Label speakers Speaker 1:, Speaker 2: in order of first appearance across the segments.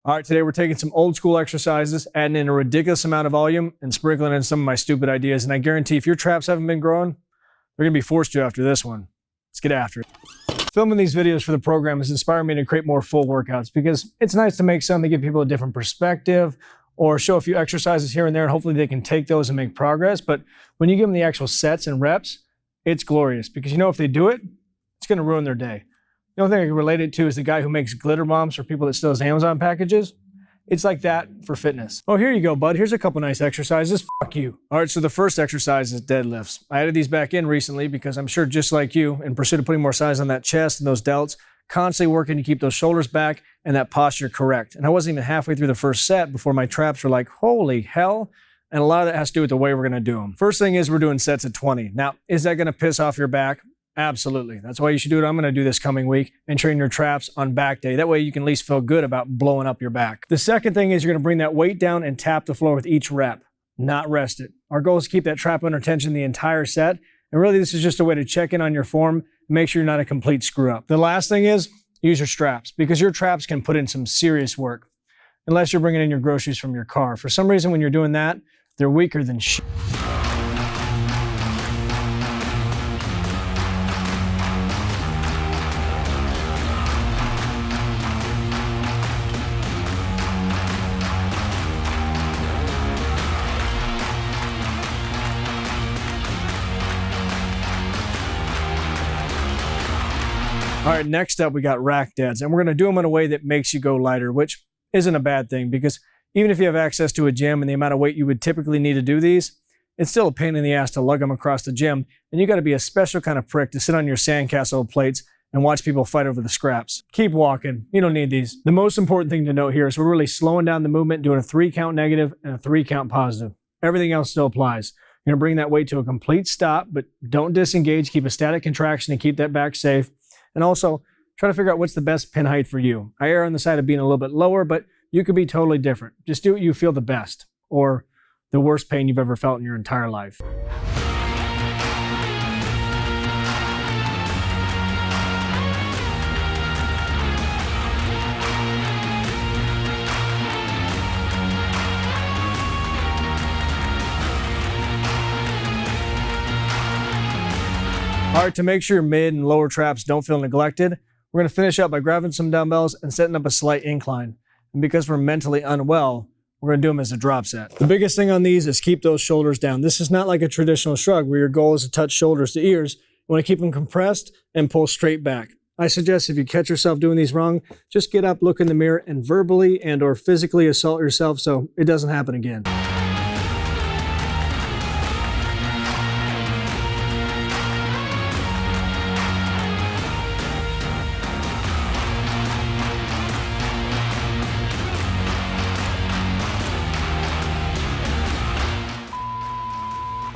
Speaker 1: All right, today we're taking some old school exercises, adding in a ridiculous amount of volume and sprinkling in some of my stupid ideas. And I guarantee if your traps haven't been growing, they're gonna be forced to after this one. Let's get after it. Filming these videos for the program has inspired me to create more full workouts because it's nice to make some that give people a different perspective or show a few exercises here and there, and hopefully they can take those and make progress. But when you give them the actual sets and reps, it's glorious because you know if they do it, it's gonna ruin their day. The only thing I can relate it to is the guy who makes glitter bombs for people that steals Amazon packages. It's like that for fitness. Oh, here you go, bud. Here's a couple nice exercises. Fuck you. All right, so the first exercise is deadlifts. I added these back in recently because I'm sure just like you, in pursuit of putting more size on that chest and those delts, constantly working to keep those shoulders back and that posture correct. And I wasn't even halfway through the first set before my traps were like, holy hell. And a lot of that has to do with the way we're gonna do them. First thing is we're doing sets of 20. Now, is that gonna piss off your back? Absolutely. That's why you should do it. I'm going to do this coming week and train your traps on back day. That way you can at least feel good about blowing up your back. The second thing is you're going to bring that weight down and tap the floor with each rep, not rest it. Our goal is to keep that trap under tension the entire set. And really this is just a way to check in on your form and make sure you're not a complete screw up. The last thing is use your straps because your traps can put in some serious work unless you're bringing in your groceries from your car. For some reason, when you're doing that, they're weaker than shit. All right, next up we got rack deads, and we're gonna do them in a way that makes you go lighter, which isn't a bad thing because even if you have access to a gym and the amount of weight you would typically need to do these, it's still a pain in the ass to lug them across the gym, and you gotta be a special kind of prick to sit on your sandcastle plates and watch people fight over the scraps. Keep walking, you don't need these. The most important thing to note here is we're really slowing down the movement, doing a 3 count negative and a 3 count positive. Everything else still applies. You're gonna bring that weight to a complete stop, but don't disengage, keep a static contraction and keep that back safe. And also, try to figure out what's the best pin height for you. I err on the side of being a little bit lower, but you could be totally different. Just do what you feel the best, or the worst pain you've ever felt in your entire life. All right, to make sure your mid and lower traps don't feel neglected, we're gonna finish up by grabbing some dumbbells and setting up a slight incline. And because we're mentally unwell, we're gonna do them as a drop set. The biggest thing on these is keep those shoulders down. This is not like a traditional shrug where your goal is to touch shoulders to ears. You wanna keep them compressed and pull straight back. I suggest if you catch yourself doing these wrong, just get up, look in the mirror, and verbally and or physically assault yourself so it doesn't happen again.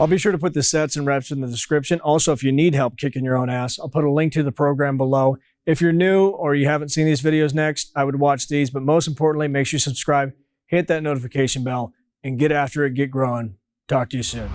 Speaker 1: I'll be sure to put the sets and reps in the description. Also, if you need help kicking your own ass, I'll put a link to the program below. If you're new or you haven't seen these videos next, I would watch these, but most importantly, make sure you subscribe, hit that notification bell, and get after it, get growing. Talk to you soon.